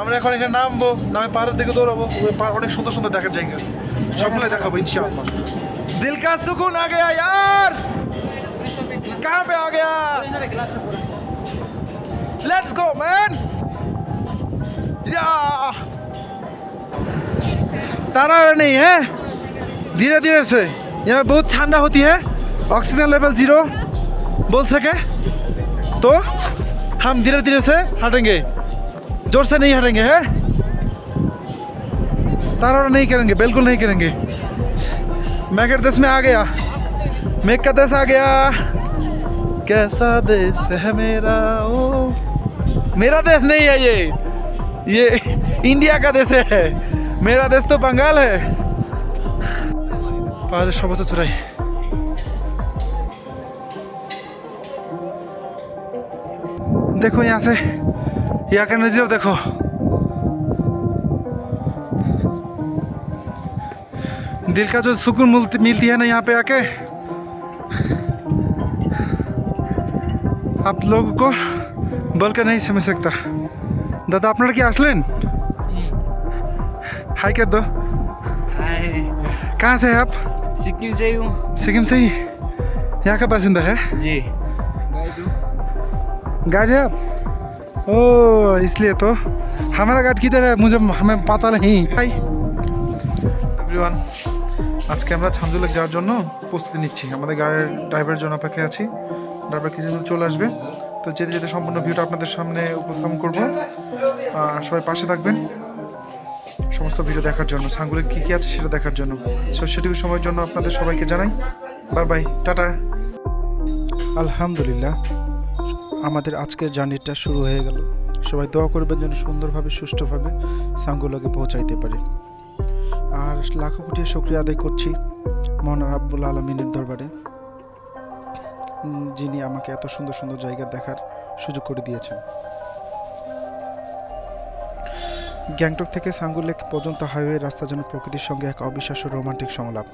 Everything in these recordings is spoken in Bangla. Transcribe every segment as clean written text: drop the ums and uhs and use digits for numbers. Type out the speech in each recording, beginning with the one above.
আমরা এখন এখানে নামবো, নামে পাহাড়ের দিকে দৌড়াবো। অনেক সুন্দর সুন্দর দেখার জায়গা আছে, সবগুলোই দেখাবো ইনশাআল্লাহ। দিল কা সুকুন আ গয়া यार, कहां पे आ गया? Let's go man. या तारा नहीं है, धीरे धीरे से। यहाँ बहुत ठंडा होती है, ऑक्सीजन लेवल 0 बोल सके तो हम धीरे धीरे से हटेंगे, जोर से नहीं हटेंगे है। तारा नहीं करेंगे, बिल्कुल नहीं करेंगे। मैं के देश में आ गया, मैं का देश आ गया। कैसा देश है मेरा, ओ मेरा देश नहीं है ये इंडिया का देश है। मेरा देश तो बंगाल है। पहाड़ सबसे चुराई देखो, यहाँ से यहाँ का नज़ारा देखो। दिल का जो सुकून मिलती है ना यहाँ पे आके, आप लोगों को बोलकर नहीं समझ सकता। दादा আপনারা কি আসলেন? हाय कर दो। हाय। कहाँ से हैं आप? सिक्किम से ही हूँ। सिक्किम से ही? यहाँ का बासिंदा है जी। गाइड है आप? ओ इसलिए तो हमारा गाइड किधर है, हमें पता नहीं। हाय एवरीवन, আজকে আমরা ছাঞ্জুলেক যাওয়ার জন্য প্রস্তুতি নিচ্ছি। আমাদের গাড়ির ড্রাইভারের জন্য অপেক্ষায় আছি। ড্রাইভার কিছুদিন চলে আসবে, তো যেতে যেতে সম্পূর্ণ ভিউটা আপনাদের সামনে উপস্থাপন করব। আর সবাই পাশে থাকবেন সমস্ত ভিডিও দেখার জন্য, ছাঙ্গুলেক কী কী আছে সেটা দেখার জন্য। সো সেটুকু সময়ের জন্য আপনাদের সবাইকে জানাই বাই বাই, টাটা। আলহামদুলিল্লাহ, আমাদের আজকের জার্নিটা শুরু হয়ে গেল। সবাই দোয়া করবেন যেন সুন্দরভাবে সুষ্ঠুভাবে ছাঙ্গুলেকে পৌঁছাইতে পারে। আর লাখো কোটি শুকরিয়া আদায় করছি মহান রাব্বুল আলামিনের দরবারে, যিনি আমাকে এত সুন্দর সুন্দর জায়গা দেখার সুযোগ করে দিয়েছেন। গ্যাংটক থেকে ছাঙ্গুলেক পর্যন্ত হাইওয়ে রাস্তা যেন প্রকৃতির সঙ্গে এক অবিশ্বাস্য রোমান্টিক সংলাপ।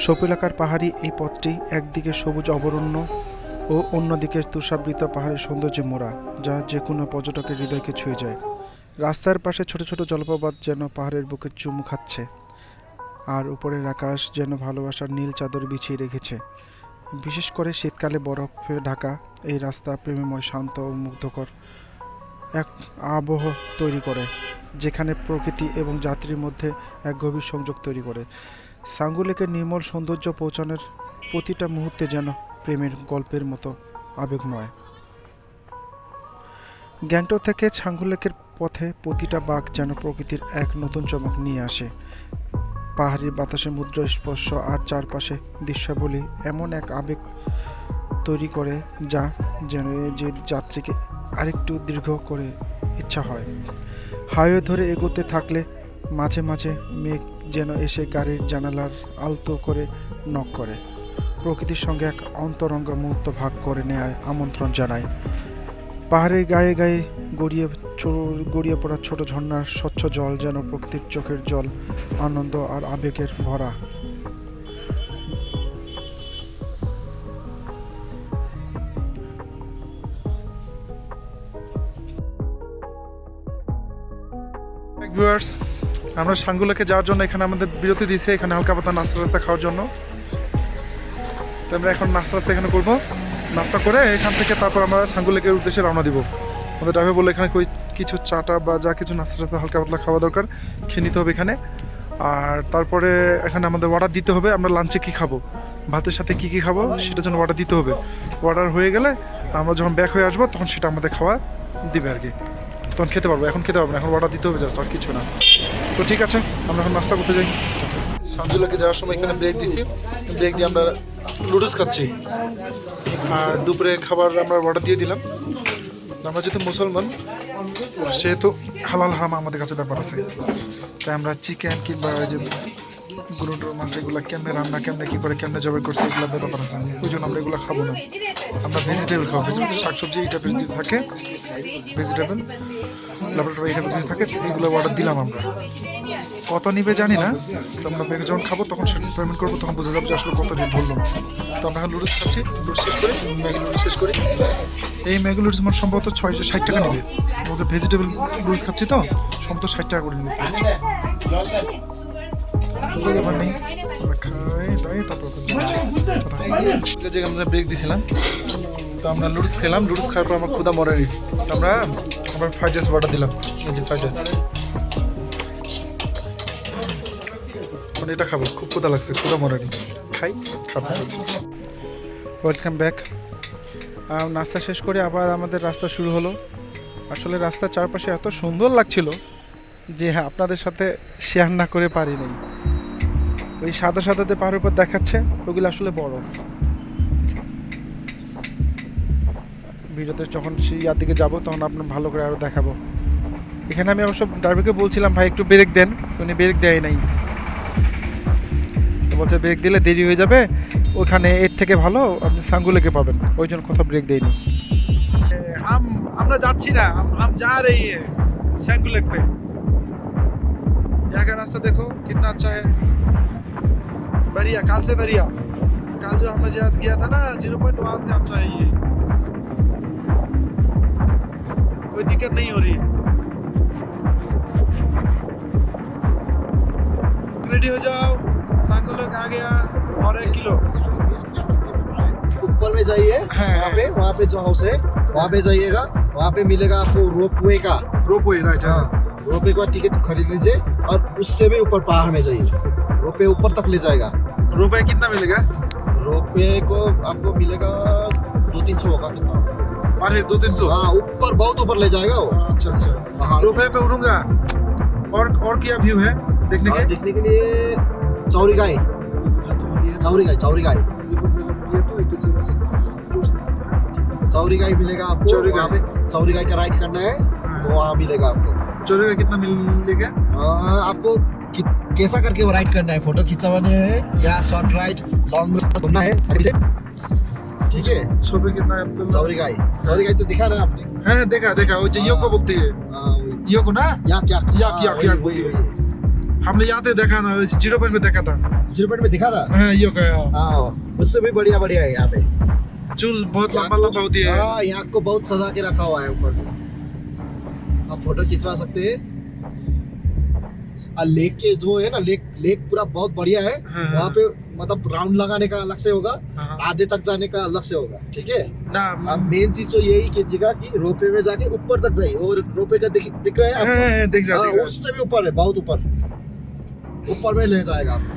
সপিলাকার পাহাড়ি এই পথটি একদিকে সবুজ অবরণ্য ও অন্যদিকে তুষারবৃত পাহাড়ের সৌন্দর্যে মোড়া, যা যে কোনো পর্যটকের হৃদয়কে ছুঁয়ে যায়। রাস্তার পাশে ছোট ছোট জলপ্রপাত যেন পাহাড়ের বুকে চুমু খাচ্ছে, আর উপরের আকাশ যেন ভালোবাসার নীল চাদর বিছিয়ে রেখেছে। বিশেষ করে শীতকালে বরফে ঢাকা এই রাস্তা প্রেমময়, শান্ত ও মুগ্ধকর এক আবহ তৈরি করে, যেখানে প্রকৃতি এবং যাত্রীর মধ্যে এক গভীর সংযোগ তৈরি করে। ছাঙ্গুলেকের নির্মল সৌন্দর্য পৌঁছানোর প্রতিটা মুহূর্তে যেন প্রেমের গল্পের মতো আবেগময়। গ্যাংটক থেকে ছাঙ্গুলেকের পথে প্রতিটা বাঁক যেন প্রকৃতির এক নতুন চমক নিয়ে আসে। পাহাড়ি বাতাসে মুদ্রা স্পর্শ আর চারপাশে দৃশ্যাবলী এমন এক আবেগ তৈরি করে যা যেন যে যাত্রীকে আরেকটু দীর্ঘ করে ইচ্ছা হয়। হাইওয়ে ধরে এগোতে থাকলে মাঝে মাঝে মেঘ যেন এসে গাড়ির জানালার আলতো করে নক করে, প্রকৃতির সঙ্গে এক অন্তরঙ্গ মুহূর্ত ভাগ করে নেয়ার আমন্ত্রণ জানায়। পাহাড়ের গায়ে গায়ে গড়িয়ে পড়া ছোট ঝর্ণার স্বচ্ছ জল যেন প্রকৃতির চোখের জল, আনন্দ আর আবেগের ভরা। ভিউয়ার্স, আমরা ছাঙ্গুলেকে যাওয়ার জন্য এখানে আমাদের বিরতি দিয়েছে, এখানে হালকা পাতলা নাস্তা রাস্তা খাওয়ার জন্য। তো আমরা এখন নাস্তা রাস্তা এখানে করবো, নাস্তা করে এখান থেকে তারপর আমরা ছাঙ্গুলেকের উদ্দেশ্যে রওনা দিব। আমাদের ড্রাইভার বললো এখানে কিছু চাটা বা যা কিছু নাস্তা টাস্তা হালকা পাতলা খাওয়া দরকার, খেয়ে নিতে হবে এখানে। আর তারপরে এখানে আমাদের অর্ডার দিতে হবে আমরা লাঞ্চে কী খাবো, ভাতের সাথে কী কী খাবো সেটার জন্য অর্ডার দিতে হবে। অর্ডার হয়ে গেলে আমরা যখন ব্যাক হয়ে আসবো তখন সেটা আমাদের খাওয়া দিবে আর কি, তখন খেতে পারবো। এখন খেতে পারবো না, এখন অর্ডার দিতে হবে জাস্ট, আর কিছু না। তো ঠিক আছে, আমরা এখন নাস্তা করতে যাই। ছাঞ্জুলেকে যাওয়ার সময় এখানে ব্রেক দিছি, ব্রেক দিয়ে আমরা নুডলস খাচ্ছি। আর দুপুরে খাবার আমরা অর্ডার দিয়ে দিলাম। আমরা যেহেতু মুসলমান সেহেতু হালাল হারাম আমাদের কাছে ব্যাপার আছে, তাই আমরা চিকেন কিংবা ওই যে গরুর মাংস এগুলো কেমনে রান্না, কেমনে কী করে, কেমনে জবাই করছে এগুলো ব্যাপার আছে, ওই জন্য আমরা এগুলো খাবো না। আমরা ভেজিটেবল খাবো, ভেজিটেবল শাকসবজি এই টাইপের যদি থাকে, ভেজিটেবল ল্যাবরেটরি এই টাইপের যদি থাকে, এইগুলো অর্ডার দিলাম আমরা। কত নিবে জানি না, তো আমরা ব্যাগে যখন খাবো তখন সেটা পেমেন্ট করবো, তখন বোঝা যাবে যে আসলে কত রেট ধরলাম। তো আমরা এখন লুডুস খাচ্ছি, লুডুস শেষ করি, ম্যাগি লুডুস শেষ করি। এই ম্যাগি নুডলস আমার সম্ভবত 60 টাকা নেবে। আমাদের ভেজিটেবল নুডলস খাচ্ছি তো, সম্ভবত 60 টাকা করে নেবে। ব্যাপার নেই, আমরা খাই দাই তারপর যে আমরা ব্রেক দিয়েছিলাম, তো আমরা নুডলস খেলাম। নুডলস খাওয়ার পর আমার ক্ষুধা মরেনি, আমরা আবার ফ্রাইড রাইস অর্ডার দিলাম। এই যে ফ্রাইড রাইস, মানে এটা খাবো, খুব ক্ষুধা লাগছে, ক্ষুধা মরেনি, খাই খাবো। Welcome back. নাস্তা শেষ করে আবার আমাদের রাস্তা শুরু হলো। আসলে রাস্তার চারপাশে এত সুন্দর লাগছিল যে আপনাদের সাথে শেয়ার না করে পারি নাই। ওই সাদা সাদাতে পাহাড়ের উপর দেখাচ্ছে, ওগুলো আসলে বরফ। ভিডিওতে যখন ইয়ার দিকে যাবো তখন আপনার ভালো করে আরও দেখাবো। এখানে আমি অবশ্য ড্রাইভারকে বলছিলাম ভাই একটু ব্রেক দেন, উনি ব্রেক দেয় নাই। বলছে ব্রেক দিলে দেরি হয়ে যাবে, ওখানে এর থেকে ভালো আপনি সাঙ্গুলেকে পাবেন, ওই জন্য কোথাও ব্রেক দেয়নি। আমরা যাচ্ছি না, हम जा रही है सैंगुलेक पे। यहाँ का रास्ता देखो कितना अच्छा है, बढ़िया, काल से बढ़िया। काल जो हमने जहाँ गया था ना 0 पॉइंट, वहाँ से अच्छा है ये रास्ता, कोई दिक्कत नहीं हो रही है। रेडी हो जाओ, सांगुलेक आ गया और 1 किलो। ऊपर में जाइए, हाँ, वहाँ पे जो हाउस है वहाँ पे जाइएगा, वहाँ पे मिलेगा आपको रोपवे का। रोपवे राइट, हाँ, रोपवे का टिकट खरीद लीजिए और उससे भी ऊपर पहाड़ में जाइए, रोपवे ऊपर तक ले जाएगा। रुपए कितना मिलेगा? रोपवे को आपको मिलेगा 200-300 होगा कितना। पर हेड 200-300? हाँ, ऊपर बहुत ऊपर ले जाएगा वो। अच्छा अच्छा, पहाड़ रुपए पे उड़ूंगा। और क्या व्यू है देखने और के? देखने के लिए चौरी गाय, चौरी गाय, चौरी गाय, ये तो एक चौरी गाय मिलेगा आपको। चौरी गाय। वहाँ पे चौरी गाय का राइड करना है तो वहाँ मिलेगा आपको। चोरी का कितना मिलेगा? आपको कैसा करके वो राइड करना है, फोटो खिंचवाने है या शॉर्ट राइड लॉन्ग घूमना है, ठीक है। छवि कितना है? चौरी गाय, चौरी गाय तो दिखा ना आपने? हाँ देखा देखा, वो जो को बोलती है, हाँ, वही। यो को ना, याक याक याक, याक, वही, याक वही, बोलती है। वही। हमने यहाँ पे देखा ना, 0 पॉइंट में देखा था। 0 पॉइंट में दिखा था। हाँ यो का, हाँ, उससे भी बढ़िया बढ़िया है यहाँ पे। चूल बहुत लंबा लंबा होती है। हाँ, यहाँ को बहुत सजा के रखा हुआ है ऊपर में, आप फोटो खिंचवा सकते हैं। और लेक के जो है ना, लेक पूरा बहुत बढ़िया है। हाँ, वहाँ पे मतलब राउंड लगाने का अलग से होगा, हाँ। आधे तक जाने का अलग से होगा, ठीक है। ना अब मेन चीज तो यही कीजिएगा कि रोपवे में जाके ऊपर तक जाइए। और रोपवे का दिख रहा है आपको? हाँ, देख रहा हाँ, देख रहा। उससे भी ऊपर है, बहुत ऊपर, ऊपर में ले जाएगा आपको।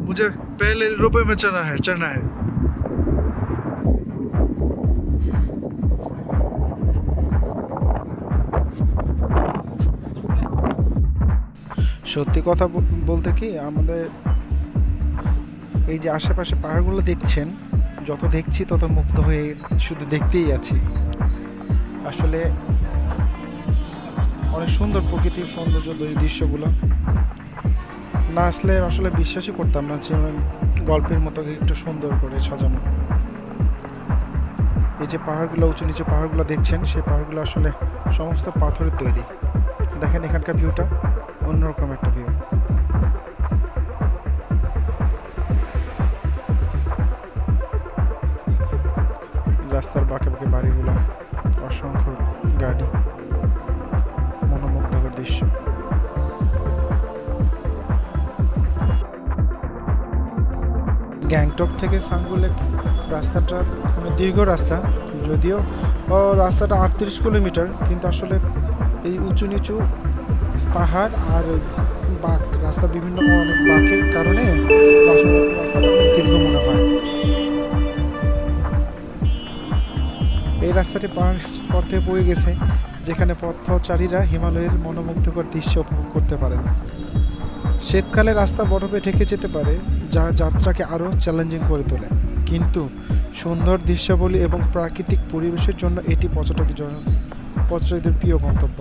मुझे पहले रुपए में चढ़ना है। সত্যি কথা বলতে কি, আমাদের এই যে আশেপাশে পাহাড়গুলো দেখছেন, যত দেখছি তত মুগ্ধ হয়ে শুধু দেখতেই আছি। আসলে অনেক সুন্দর প্রকৃতির সৌন্দর্য দৃশ্যগুলো, না আসলে আসলে বিশ্বাসই করতাম না যে গল্পের মতো একটু সুন্দর করে সাজানো। এই যে পাহাড়গুলো, উঁচু নিচু পাহাড়গুলো দেখছেন, সেই পাহাড়গুলো আসলে সমস্ত পাথরের তৈরি। দেখেন এখানকার ভিউটা অন্যরকম একটা ভিউ। রাস্তার বাঁকে বাঁকে বাড়িগুলো, অসংখ্য গাড়ি, মনোমুগ্ধকর দৃশ্য। গ্যাংটক থেকে সাঙ্গুলেক রাস্তাটা দীর্ঘ রাস্তা, যদিও রাস্তাটা 38 কিলোমিটার, কিন্তু আসলে এই উঁচু নিচু পাহাড় আর বাঁক, রাস্তা বিভিন্ন অনেক বাঁকের কারণে রাস্তাটা অনেক দীর্ঘ মনে হয়। এই রাস্তাটি পাহাড় পথে বয়ে গেছে, যেখানে পথচারীরা হিমালয়ের মনোমুগ্ধকর দৃশ্য উপভোগ করতে পারেন। শীতকালে রাস্তা বরফে ঢেকে যেতে পারে, যা যাত্রাকে আরও চ্যালেঞ্জিং করে তোলে, কিন্তু সুন্দর দৃশ্যাবলী এবং প্রাকৃতিক পরিবেশের জন্য এটি পর্যটকদের প্রিয় গন্তব্য।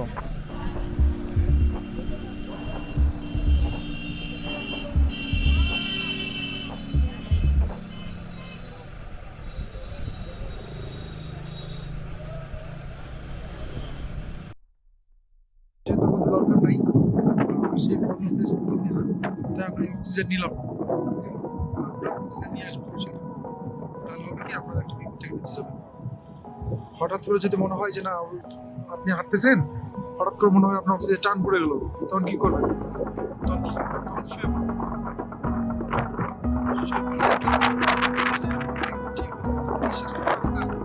যেহেতু আমাদের দরকার নাই, সেই প্রবলেম ফেস করতেছি না, তাই আমরা অক্সিজেন নিলাম না। আমরা অক্সিজেন নিয়ে আসবো সাথে, তাহলে হবে কি আপনাদের একটা রোগ থেকে বেঁচে যাবেন। হঠাৎ করে যদি মনে হয় যে না আপনি হাঁটতেছেন, হঠাৎ করে মনে হয় আপনার অক্সিজেন টান পড়ে গেল, তখন কি করবেন? তখন শুয়ে পড়বেন। শুয়ে পড়লে ঠিক হয়ে যাবে। নিঃশ্বাস নিতে আস্তে আস্তে।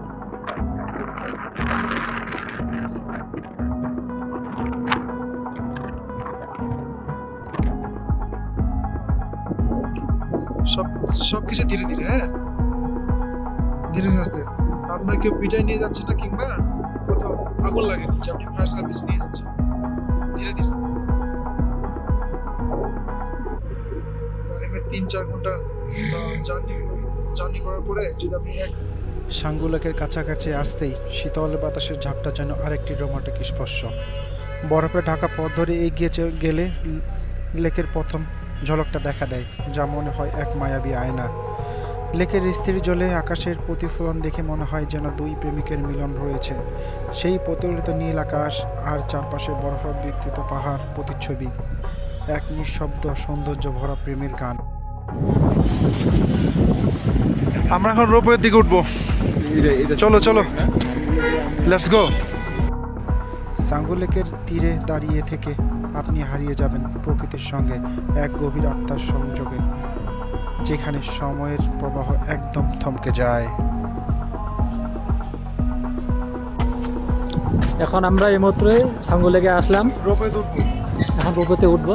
সবকিছু ধীরে ধীরে, হ্যাঁ, ধীরে ধীরে আসতে। আপনার কেউ পিটাই নিয়ে যাচ্ছে না, কিংবা কোথাও আগুন লাগেনি যে আপনি ফায়ার সার্ভিস নিয়ে যাচ্ছেন, ধীরে ধীরে। গাড়িতে 3-4 ঘন্টা জার্নি করার পরে যদি আপনি সাঙ্গু লেকের কাছাকাছি আসতেই শীতল বাতাসের ঝাপটা যেন আরেকটি রোমান্টিক স্পর্শ। বরফে ঢাকা পথ ধরে এগিয়ে গেলে লেকের প্রথম ঝলকটা দেখা দেয়, যা মনে হয় এক মায়াবী আয়না। লেকের স্থির জলে আকাশের প্রতিফলন দেখে মনে হয় যেন দুই প্রেমিকের মিলন রয়েছে। সেই প্রতিফলিত নীল আকাশ আর চারপাশে বরফাবৃত পাহাড় প্রতিচ্ছবি, এক নিঃশব্দ সৌন্দর্য ভরা প্রেমের গান। আমরা এখন রোপওয়ের দিকে উঠবো। চলো চলো, লেটস গো। সাঙ্গু লেকের তীরে দাঁড়িয়ে থেকে আপনি হারিয়ে যাবেন প্রকৃতির সঙ্গে এক গভীর আত্মার সংযোগে, যেখানে সময়ের প্রবাহ একদম থমকে যায়। এখন আমরা এইমাত্রই সাঙ্গু লেকে আসলাম, রোপওয়ে উঠবো। এখন রোপওয়েতে উঠবো।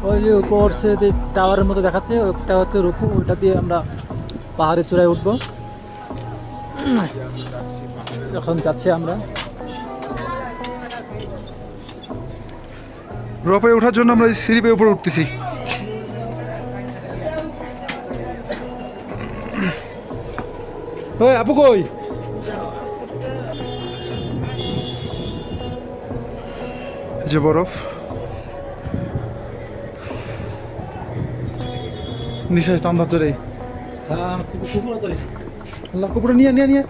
ওই যে উপর সে যে টাওয়ারের মতো দেখাচ্ছে, ওটা হচ্ছে রূপু, ওইটা দিয়ে আমরা পাহাড়ের চূড়ায় উঠবো। এখন যাচ্ছি আমরা। রোপওয়ে ওঠার জন্য আমরা সিঁড়ি বেয়ে উপরে উঠতেছি। ওই আপু কই? যে বরফ, নিঃশ্বাস টান ধরছে রে। আল্লাহ, কুকুরটা নিয়ে নিয়ে নিয়ে।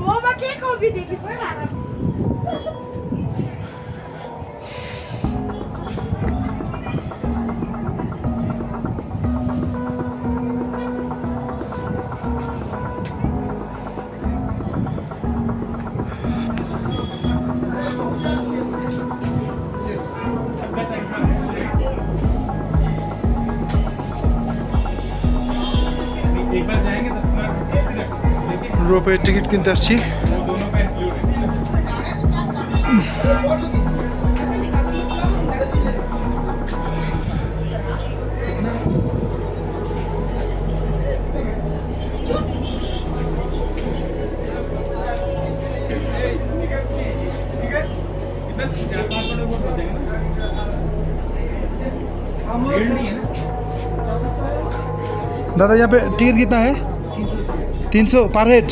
Mamma che convidi che poi va. রোপওয়ের টিকিট কিনতে আসছি। दादा यहाँ पे टिकट कितना है? 300 पर हेड।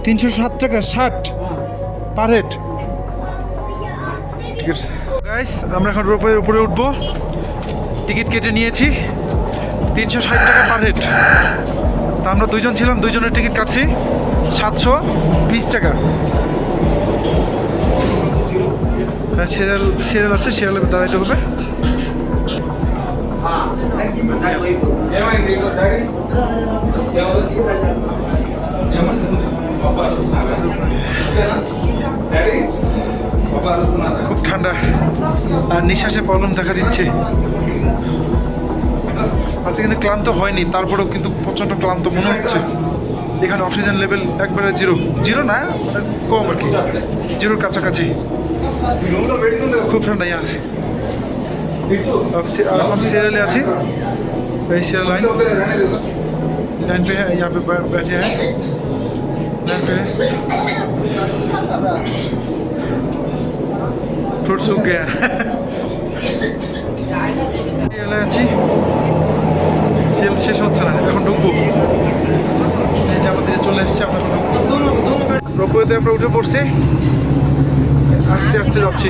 360 টাকা 60 পার হেড। ঠিক আছে গাইস, আমরা এখন রোপওয়ের উপরে উঠবো। টিকিট কেটে নিয়েছি 360 টাকা পার হেড। তা আমরা দুইজন ছিলাম, দুইজনের টিকিট কাটছি 720 টাকা। হ্যাঁ, সিরিয়াল আছে, সিরিয়ালে দাঁড়াইতে হবে। খুব ঠান্ডা আর নিঃশ্বাসে প্রবলেম দেখা দিচ্ছে। আজকে কিন্তু ক্লান্ত হয়নি, তারপরেও কিন্তু প্রচণ্ড ক্লান্ত মনে হচ্ছে। এখানে অক্সিজেন লেভেল একবারে জিরো না, মানে কম আর কি, জিরোর কাছাকাছি। খুব ঠান্ডা ইয়ে আছে। हम सीरियल अच्छी वही सीरियल लाइन पे है, यहाँ पे बैठे हैं लाइन पे। फ्रूट सूख गया। सीरियल अच्छी সেল শেষ হচ্ছে না, এখন ঢুকবো। এই যে আমাদের চলে এসছে, আমরা এখন ঢুকবো। রোপওয়েতে আমরা উঠে পড়ছি, আস্তে আস্তে যাচ্ছি।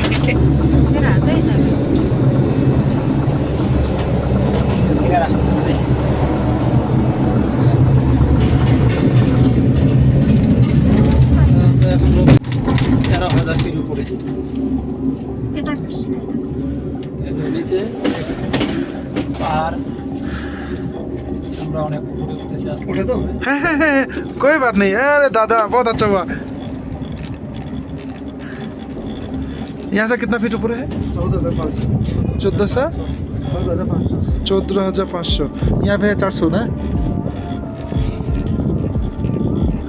এখন 13,000 ফিট উপরে। এটা কৃষ্ণ এই যে নিচে পাহাড়, আমরা অনেক উপরে উঠতেছি আস্তে उठे तो আস্তে। कोई बात नहीं। अरे दादा बहुत अच्छा हुआ। यहाँ से कितना फीट ऊपर है? 14,500 1400 14,500 14,500। यहाँ पे है 400 ना।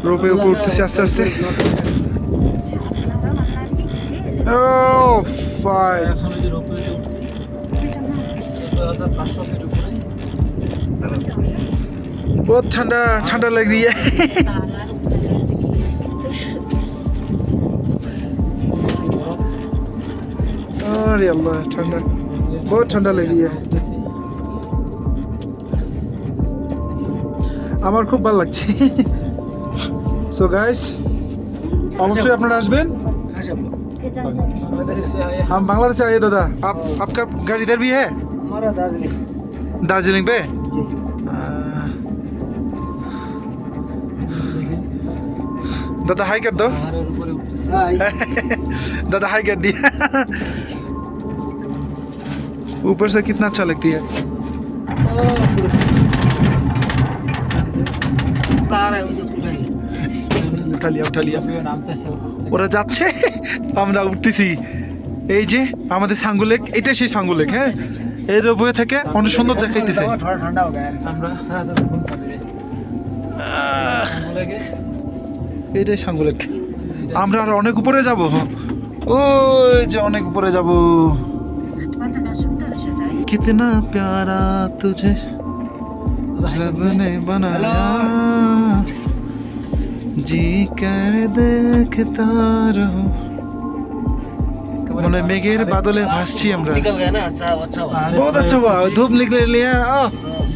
रोपे ऊपर उठते आस्ते आस्ते। ओह फाइन। এখন ওই যে রোপওয়েতে উঠছি 14,500 ফিট উপরে। बहुत ठंडा ठंडा लग रही है। अरे अल्लाह ठंडा, बहुत ठंडा लग रही है। আমার খুব ভালো লাগছে। সো গাইস, অবশ্যই আপনারা আসবেন। हम बांग्लादेश से आए दादा। आपका घर इधर भी है? हमारा दार्जिलिंग दार्जिलिंग पे? दादा हाई कर दो। পাহাড়ের উপরে উঠতেছি। दादा हाई कर दिया। ऊपर से कितना अच्छा लगती है। तार है उसको उठाइए उठा लिया उठा लिया। নামতেছে ওরা যাচ্ছে, আমরা উঠতেছি। এই যে আমাদের সাঙ্গু লেক, এটাই সেই সাঙ্গু লেক। হ্যাঁ, এই রোপওয়ে থেকে অনেক সুন্দর দেখাইতেছে। थोड़ा ठंडा हो गया है আমরা হ্যাঁ দাদা কোন পাবে লাগে এইটাই সাঙ্গু লেক। আমরা আর অনেক উপরে যাব। ওই যে অনেক উপরে যাব। कितना प्यारा तुझे रब ने बनाया, जी कर देखता रहो। মানে মেঘের বাদলে ভাসছি আমরা। निकल गया ना अच्छा हुआ बहुत अच्छा हुआ, धूप निकल रही है।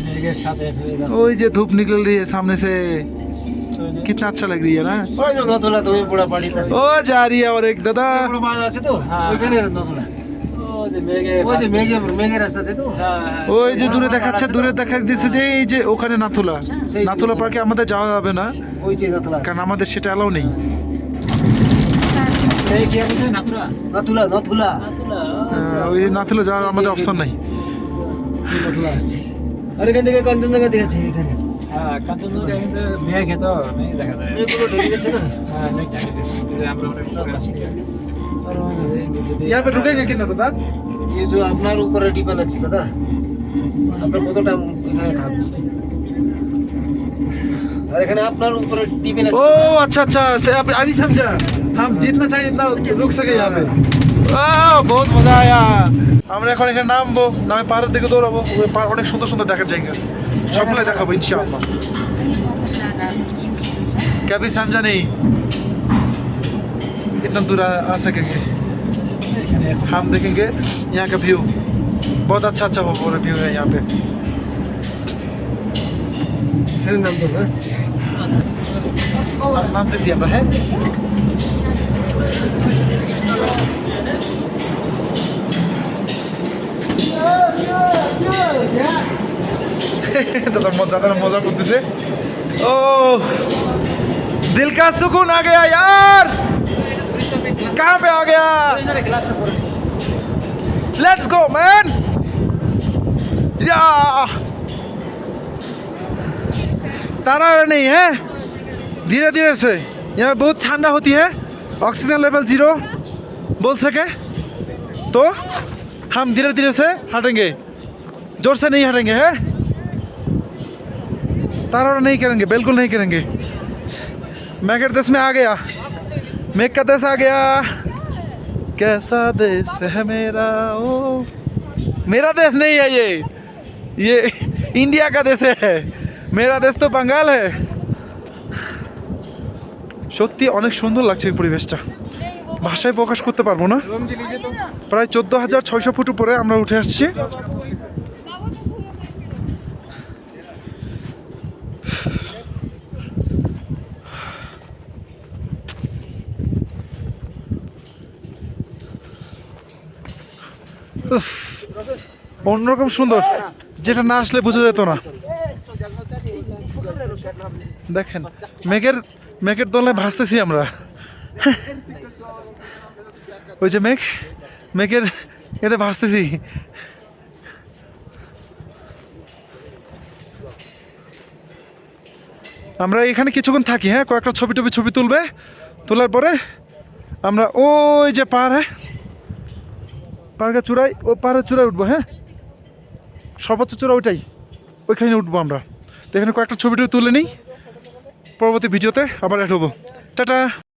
মেঘের সাথে হয়ে যাচ্ছে ओए जो धूप निकल रही है सामने से, कितना अच्छा लग रही है ना। ওই যে নতুলা তুমি পুরো বাড়িতে আছে ओ जा रही है और एक दादा। পুরো বাড়ি আছে তো ওইখানে নতুলা ও যে মেঘে ওই যে মেঘের রাস্তা আছে তো ওই যে দূরে দেখাচ্ছে, দূরে দেখা দিচ্ছে যে এই যে ওখানে নাথুলা। নাথুলা পার্কে আমাদের যাওয়া যাবে না, ওই যে নতুলা কারণ আমাদের সেটা অ্যালাউ নেই। এই কি আছে নাথুরা নতুলা নাথুলা ওই নাথুলা যাওয়ার আমাদের অপশন নাই। নতুলা আছে আর এখান থেকে কাঞ্চনজঙ্ঘা দেখেছি এখানে হ্যাঁ কাঞ্চনজঙ্ঘা কিন্তু মেঘ তো মেঘ দেখা যায় এগুলো ঢেকে গেছে না হ্যাঁ মেঘ দেখা যায় আমরা অনেক উপরে আসছি আর ওই নিচে দিয়ে यहाँ पे रुकेंगे कितना दादा? ये जो আপনার উপরে ডিপেন্ড আছে দাদা আপনার কতটা এখানে থাকবে আর এখানে আপনার উপরে ডিপেন্ড আছে ओ अच्छा अच्छा से अभी समझा। हम जितना चाहिए इतना रुक सके यहाँ पे। बहुत मजा आया। আমরা এখন এখানে নামবো, নামে পাহাড়ের দিকে দৌড়াবো। ওই পাহাড় অনেক সুন্দর সুন্দর দেখার জায়গা আছে, সবগুলাই দেখাবো ইনশাআল্লাহ। कभी समझा नहीं इतना दूर आ सकेंगे। हम देखेंगे यहाँ का व्यू, बहुत अच्छा अच्छा पूरा व्यू है यहाँ पे। এখানে নাম দেবো নামতেছি আমরা। হ্যাঁ दादा मजा करतेছে। ओ दिल का सुकून आ गया यार। कहाँ पे आ गया? Let's go man. या तारा नहीं है, धीरे धीरे से। यहाँ बहुत ठंडा होती है, ऑक्सीजन लेवल 0 बोल सके तो हम धीरे धीरे से हटेंगे, जोर से नहीं हटेंगे। है तारा नहीं करेंगे, बिल्कुल नहीं करेंगे। मेघर देश में आ गया, मेघ का देश आ गया। कैसा देश है मेरा, ओ मेरा देश नहीं है ये इंडिया का देश है। मेरा देश तो बंगाल है। সত্যি অনেক সুন্দর লাগছে এই পরিবেশটা, ভাষায় প্রকাশ করতে পারবো না। প্রায় 14,600 ফুট উপরে আমরা উঠে আসছি। উফ, অন্যরকম সুন্দর, যেটা না আসলে বোঝা যেত না। দেখেন মেঘের দোলায় ভাসতেছি আমরা। ওই যে মেঘের এতে ভাসতেছি। আমরা এখানে কিছুক্ষণ থাকি, হ্যাঁ, কয়েকটা ছবি তুলবে, তোলার পরে আমরা ওই যে পাহাড়ের চূড়ায়, ও পাহাড়ের চূড়ায় উঠবো। হ্যাঁ, সর্বোচ্চ চূড়া ওইখানে উঠবো আমরা। তো এখানে কয়েকটা ছবি তুলে নিই, পরবর্তী ভিডিওতে আবার অ্যাড হবো। টাটা।